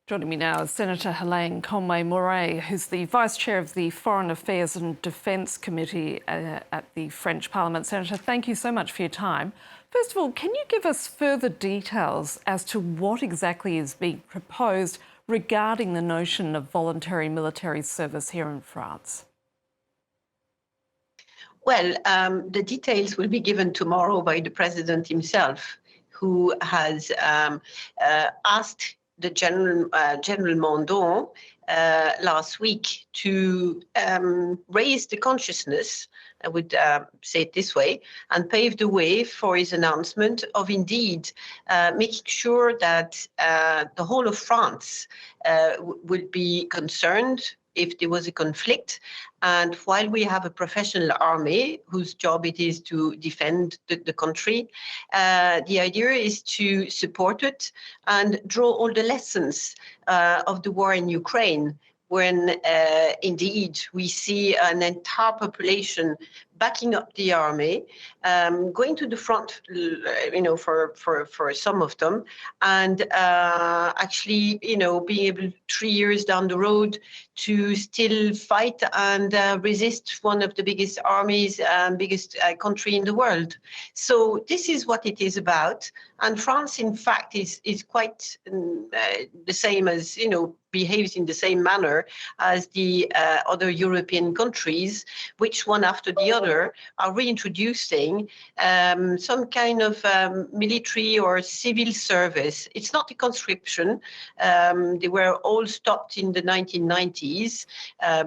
Joining me now is Senator Hélène Conway-Mouret, who's the Vice-Chair of the Foreign Affairs and Defence Committee at the French Parliament. Senator, thank you so much for your time. First of all, can you give us further details as to what exactly is being proposed regarding the notion of voluntary military service here in France? Well, the details will be given tomorrow by the President himself, who has asked the General Mandon last week to raise the consciousness, I would say it this way, and pave the way for his announcement of indeed making sure that the whole of France would be concerned if there was a conflict. And while we have a professional army whose job it is to defend the country, the idea is to support it and draw all the lessons of the war in Ukraine, when indeed we see an entire population backing up the army, going to the front, for some of them, and actually, being able 3 years down the road to still fight and resist one of the biggest armies and biggest country in the world. So this is what it is about. And France, in fact, is quite the same as, behaves in the same manner as the other European countries, which one after the other are reintroducing some kind of military or civil service. It's not a conscription. They were all stopped in the 1990s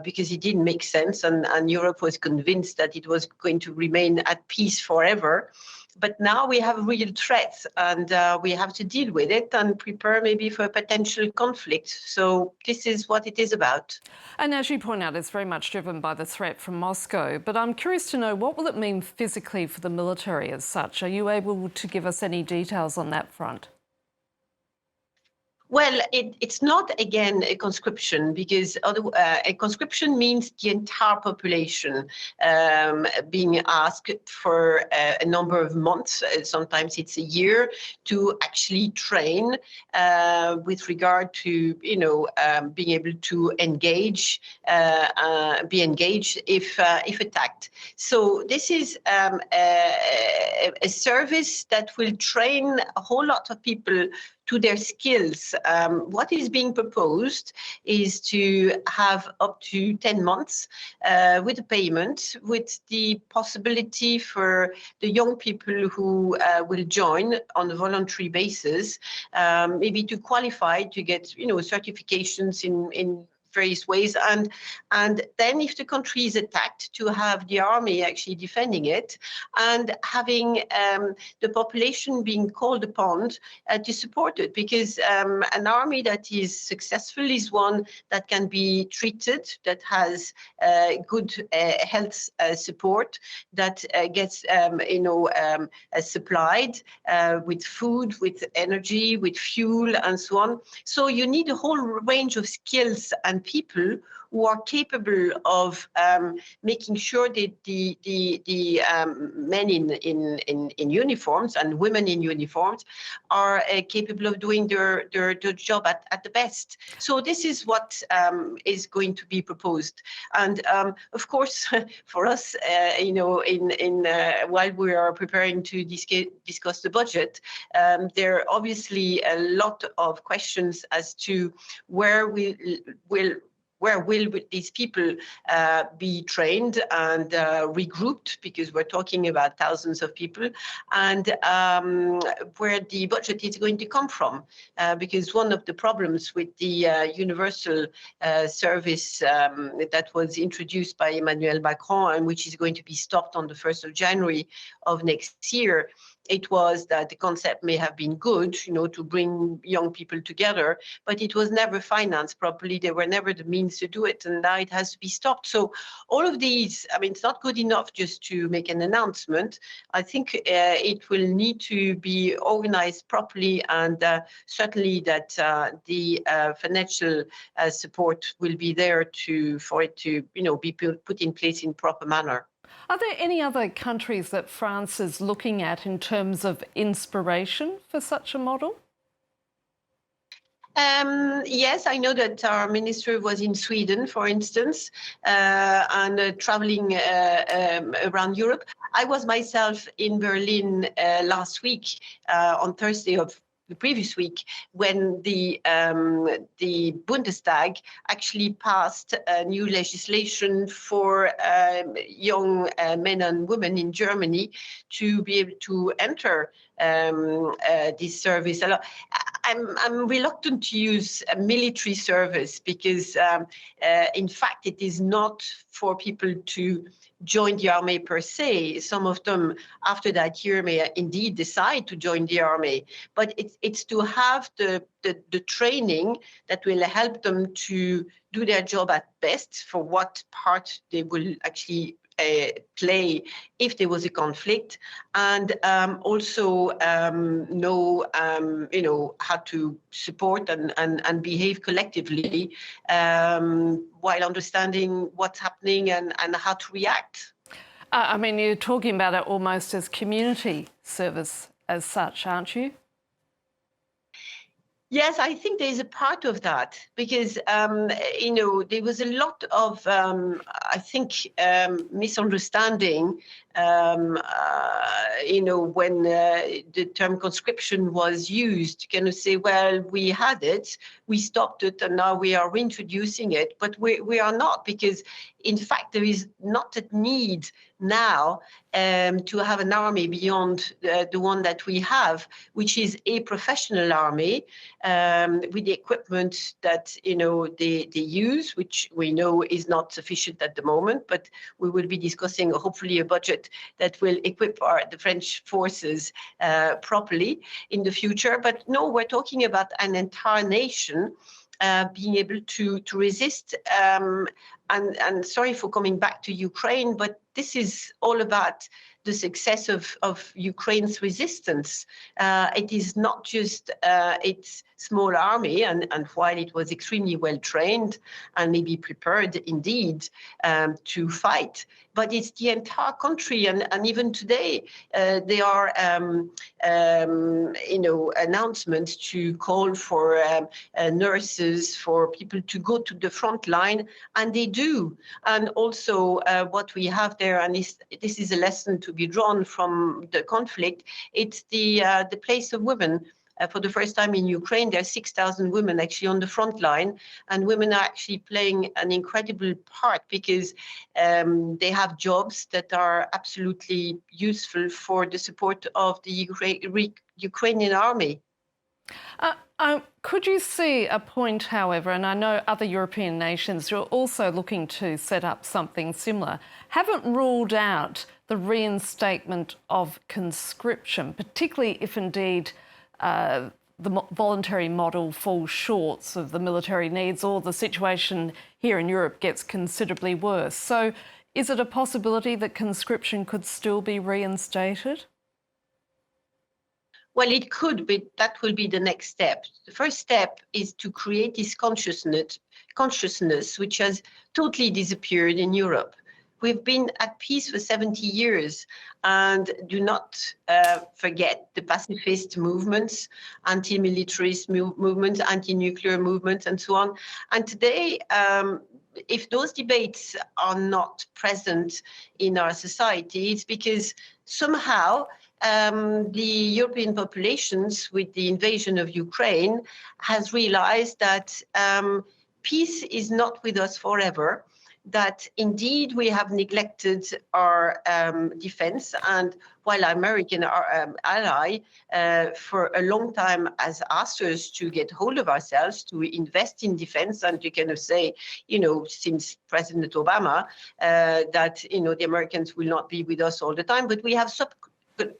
because it didn't make sense, and Europe was convinced that it was going to remain at peace forever. But now we have a real threat, and we have to deal with it and prepare maybe for a potential conflict. So this is what it is about. And as you point out, it's very much driven by the threat from Moscow. But I'm curious to know, what will it mean physically for the military as such? Are you able to give us any details on that front? Well, it's not, again, a conscription, because a conscription means the entire population being asked for a number of months, sometimes it's a year, to actually train with regard to, being able to engage, be engaged if attacked. So this is a service that will train a whole lot of people to their skills. What is being proposed is to have up to 10 months with a payment, with the possibility for the young people who will join on a voluntary basis, maybe to qualify to get, certifications in various ways, and then if the country is attacked, to have the army actually defending it, and having the population being called upon to support it, because an army that is successful is one that can be treated, that has good health support, that gets supplied with food, with energy, with fuel, and so on. So you need a whole range of skills and people who are capable of making sure that the men in uniforms and women in uniforms are capable of doing their job at the best. So this is what is going to be proposed. And of course, for us, while we are preparing to discuss the budget, there are obviously a lot of questions as to where will these people be trained and regrouped, because we're talking about thousands of people, and where the budget is going to come from. Because one of the problems with the universal service that was introduced by Emmanuel Macron, and which is going to be stopped on the 1st of January of next year, it was that the concept may have been good, to bring young people together, but it was never financed properly. There were never the means to do it, and now it has to be stopped. So all of these, it's not good enough just to make an announcement. I think it will need to be organized properly, and certainly that the financial support will be there for it to, be put in place in proper manner. Are there any other countries that France is looking at in terms of inspiration for such a model? Yes, I know that our minister was in Sweden, for instance, and traveling around Europe. I was myself in Berlin last week, on Thursday of the previous week, when the Bundestag actually passed a new legislation for young men and women in Germany to be able to enter this service. I'm reluctant to use a military service because, in fact, it is not for people to join the army per se. Some of them, after that year, may indeed decide to join the army. But it's to have the training that will help them to do their job at best for what part they will actually play if there was a conflict, and also know how to support and behave collectively while understanding what's happening and how to react. I mean, you're talking about it almost as community service as such, aren't you? Yes, I think there's a part of that because, there was a lot of, I think, misunderstanding, when the term conscription was used, kind of say, well, we had it, we stopped it, and now we are reintroducing it. But we are not, because, in fact, there is not a need now to have an army beyond the one that we have, which is a professional army with the equipment that they use, which we know is not sufficient at the moment. But we will be discussing hopefully a budget that will equip the French forces properly in the future. But no, we're talking about an entire nation being able to resist. And sorry for coming back to Ukraine, but this is all about the success of Ukraine's resistance. It is not just its small army, and while it was extremely well trained and maybe prepared indeed to fight, but it's the entire country. And even today, there are announcements to call for nurses, for people to go to the front line, and they do. And also what we have there, and this is a lesson to be drawn from the conflict, it's the place of women. For the first time in Ukraine, there are 6,000 women actually on the front line, and women are actually playing an incredible part because they have jobs that are absolutely useful for the support of the Ukrainian army. Could you see a point, however, and I know other European nations who are also looking to set up something similar, haven't ruled out the reinstatement of conscription, particularly if indeed the voluntary model falls short of the military needs, or the situation here in Europe gets considerably worse. So is it a possibility that conscription could still be reinstated? Well, it could, but that will be the next step. The first step is to create this consciousness which has totally disappeared in Europe. We've been at peace for 70 years, and do not forget the pacifist movements, anti-militarist movements, anti-nuclear movements, and so on. And today, if those debates are not present in our society, it's because somehow the European populations, with the invasion of Ukraine, has realized that peace is not with us forever, that indeed we have neglected our defense. And while our American ally for a long time has asked us to get hold of ourselves, to invest in defense, and to kind of say, since President Obama, that, the Americans will not be with us all the time, but we have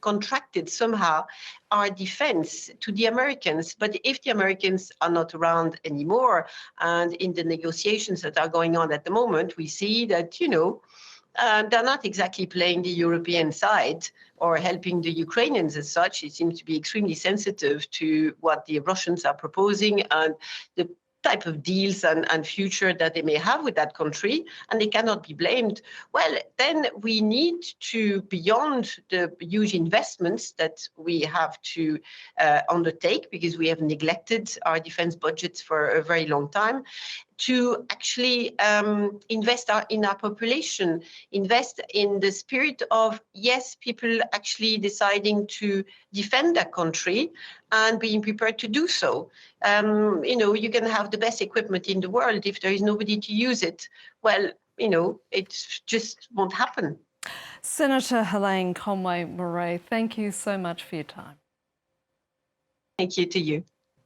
contracted somehow our defense to the Americans. But if the Americans are not around anymore, and in the negotiations that are going on at the moment, we see that, they're not exactly playing the European side or helping the Ukrainians as such. It seems to be extremely sensitive to what the Russians are proposing, and the type of deals and future that they may have with that country, and they cannot be blamed. Well, then we need to, beyond the huge investments that we have to undertake, because we have neglected our defense budgets for a very long time, to actually invest in our population, invest in the spirit of, yes, people actually deciding to defend their country and being prepared to do so. You can have the best equipment in the world. If there is nobody to use it, well, it just won't happen. Senator Hélène Conway-Mouret, thank you so much for your time. Thank you to you.